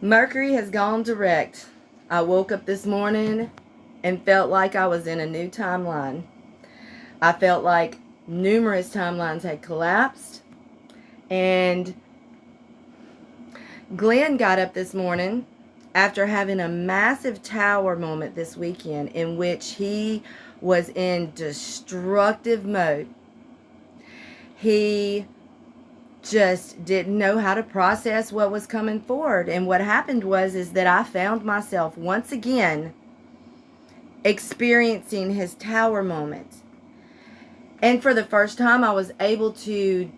Mercury has gone direct. I woke up this morning and felt like I was in a new timeline. I felt like numerous timelines had collapsed. And Glenn got up this morning after having a massive tower moment this weekend in which he was in destructive mode. He just didn't know how to process what was coming forward. And what happened is that I found myself once again experiencing his tower moment. And for the first time, I was able to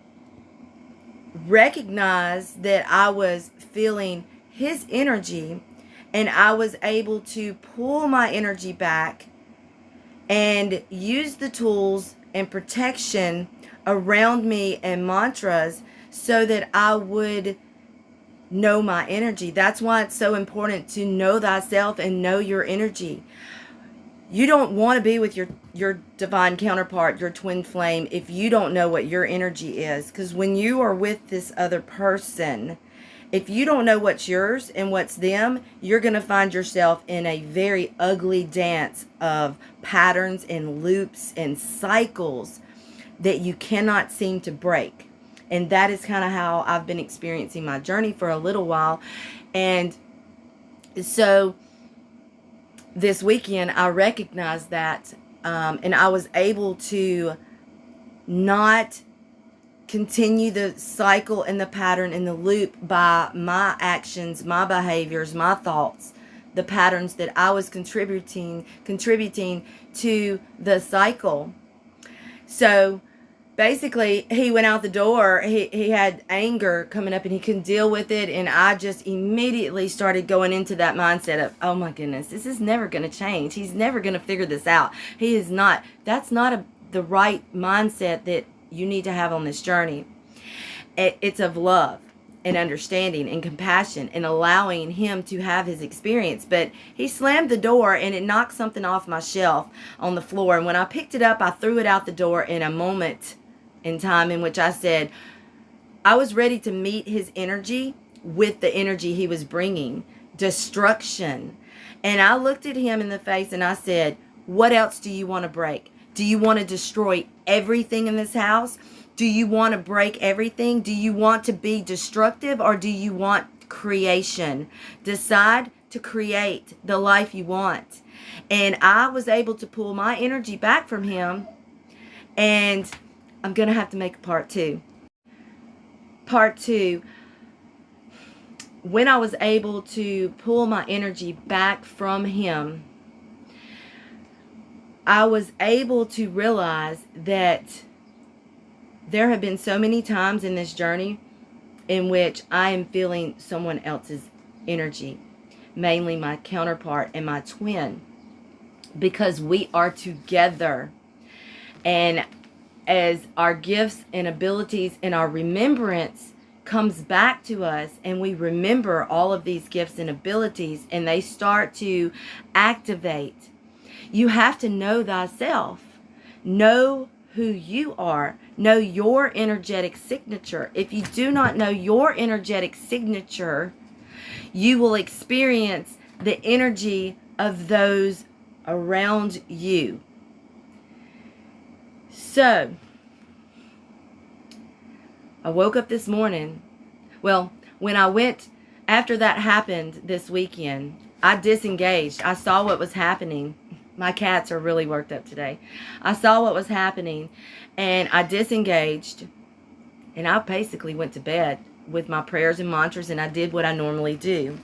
recognize that I was feeling his energy, and I was able to pull my energy back and use the tools and protection around me and mantras so that I would know my energy. That's why it's so important to know thyself and know your energy. You don't want to be with your divine counterpart, your twin flame, if you don't know what your energy is. Because when you are with this other person, if you don't know what's yours and what's them, you're going to find yourself in a very ugly dance of patterns and loops and cycles that you cannot seem to break. And that is kind of how I've been experiencing my journey for a little while. And so this weekend, I recognized that, and I was able to not continue the cycle and the pattern and the loop by my actions, my behaviors, my thoughts, the patterns that I was contributing to the cycle. So basically, he went out the door. He had anger coming up and he couldn't deal with it. And I just immediately started going into that mindset of, oh my goodness, this is never going to change. He's never going to figure this out. He is not. That's not the right mindset that you need to have on this journey. It's of love and understanding and compassion and allowing him to have his experience. But he slammed the door and it knocked something off my shelf on the floor. And when I picked it up, I threw it out the door in a moment in time in which I said, I was ready to meet his energy with the energy he was bringing, destruction. And I looked at him in the face and I said, what else do you want to break? Do you want to destroy everything in this house? Do you want to break everything? Do you want to be destructive, or do you want creation? Decide to create the life you want. And I was able to pull my energy back from him, and I'm going to have to make a part two. Part two, when I was able to pull my energy back from him, I was able to realize that there have been so many times in this journey in which I am feeling someone else's energy, mainly my counterpart and my twin, because we are together. And as our gifts and abilities and our remembrance comes back to us and we remember all of these gifts and abilities and they start to activate, you have to know thyself. Know who you are. Know your energetic signature. If you do not know your energetic signature, you will experience the energy of those around you. So, I woke up this morning. Well, when I went, after that happened this weekend, I disengaged. I saw what was happening. My cats are really worked up today. I saw what was happening and I disengaged, and I basically went to bed with my prayers and mantras, and I did what I normally do.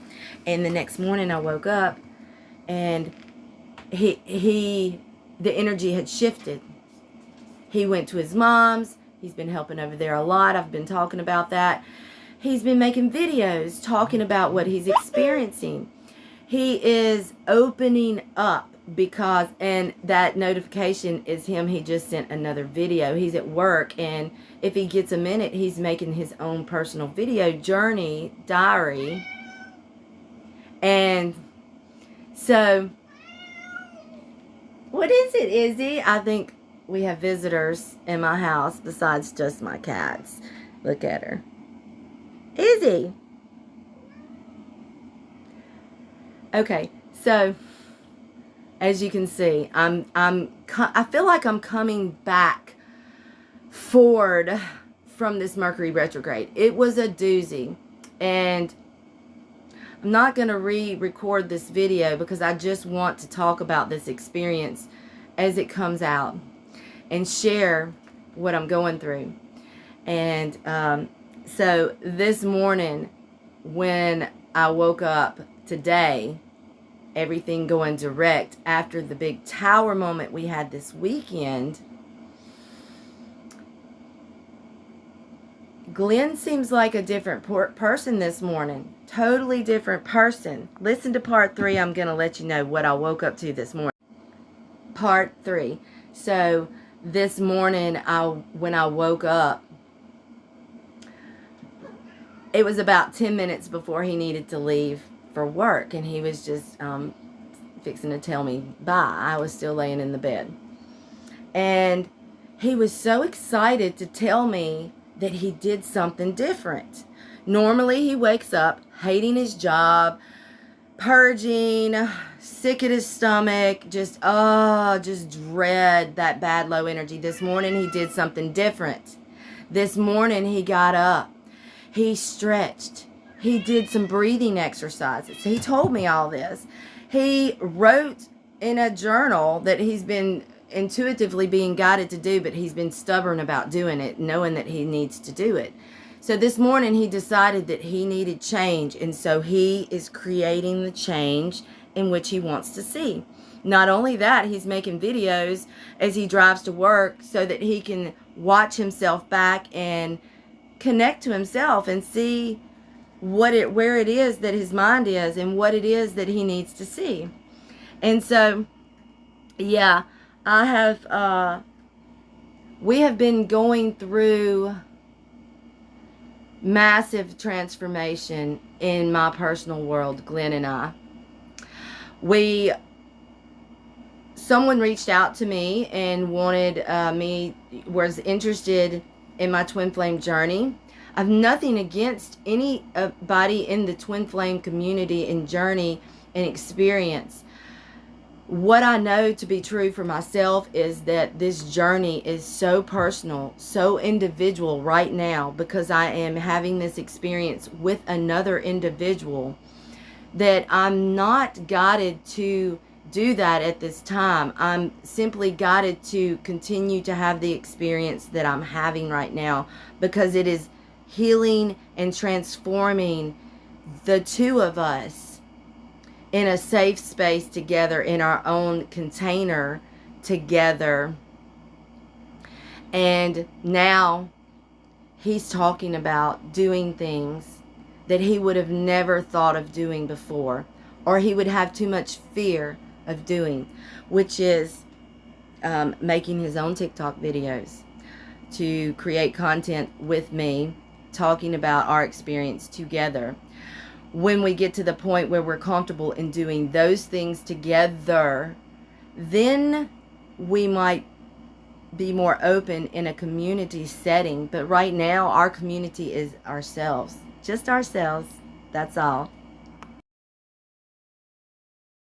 And the next morning I woke up and the energy had shifted. He went to his mom's. He's been helping over there a lot. I've been talking about that. He's been making videos talking about what he's experiencing. He is opening up because, and that notification is him. He just sent another video. He's at work, and if he gets a minute, he's making his own personal video journey diary. And so, what is it, Izzy? I think we have visitors in my house besides just my cats. Look at her. Izzy. Okay, so as you can see, I feel like I'm coming back forward from this Mercury retrograde. It was a doozy, and I'm not going to re-record this video because I just want to talk about this experience as it comes out and share what I'm going through. And so this morning when I woke up today, everything going direct after the big tower moment we had this weekend, Glenn seems like a different person this morning. Totally different person. Listen to part 3. I'm going to let you know what I woke up to this morning. Part 3. So this morning, when I woke up, it was about 10 minutes before he needed to leave for work. And he was just fixing to tell me bye. I was still laying in the bed. And he was so excited to tell me that he did something different. Normally he wakes up hating his job, purging, sick at his stomach, just dread that bad low energy. This morning he did something different. This morning he got up, he stretched, he did some breathing exercises. He told me all this. He wrote in a journal that he's been intuitively being guided to do, but he's been stubborn about doing it, knowing that he needs to do it. So this morning he decided that he needed change, and so he is creating the change in which he wants to see. Not only that, he's making videos as he drives to work so that he can watch himself back and connect to himself and see where it is that his mind is and what it is that he needs to see. And so, yeah, we have been going through massive transformation in my personal world, Glenn and I. Someone reached out to me and was interested in my twin flame journey. I've nothing against anybody in the twin flame community and journey and experience. What I know to be true for myself is that this journey is so personal, so individual right now, because I am having this experience with another individual, that I'm not guided to do that at this time. I'm simply guided to continue to have the experience that I'm having right now, because it is healing and transforming the two of us in a safe space together, in our own container together. And now he's talking about doing things that he would have never thought of doing before, or he would have too much fear of doing, which is making his own TikTok videos to create content with me, talking about our experience together. When we get to the point where we're comfortable in doing those things together, then we might be more open in a community setting. But right now, our community is ourselves. Just ourselves. That's all.